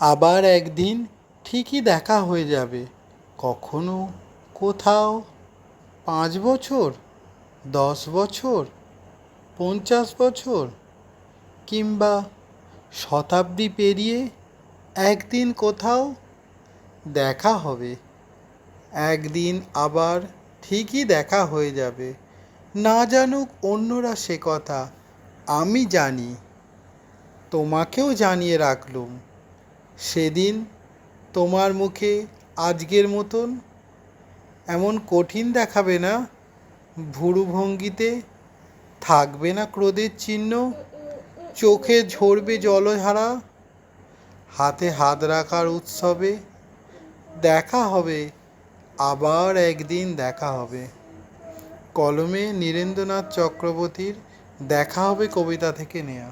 আবার একদিন ঠিকই দেখা হয়ে যাবে, কখনো কোথাও। 5 বছর, 10 বছর, 50 বছর, কিংবা শতাব্দী পেরিয়ে একদিন কোথাও দেখা হবে। একদিন আবার ঠিকই দেখা হয়ে যাবে। না জানুক অন্যরা সে কথা, আমি জানি। তোমাকেও জানিয়ে রাখলুম। সেদিন তোমার মুখে আজকের মতন এমন কঠিন দেখাবে না, ভুরু ভঙ্গিতে থাকবে না ক্রোধের চিহ্ন, চোখে ঝরবে জলধারা, হাতে হাত রাখার উৎসবে দেখা হবে। আবার একদিন দেখা হবে। কলমে নীরেন্দ্রনাথ চক্রবর্তীর দেখা হবে কবিতা থেকে নেয়া।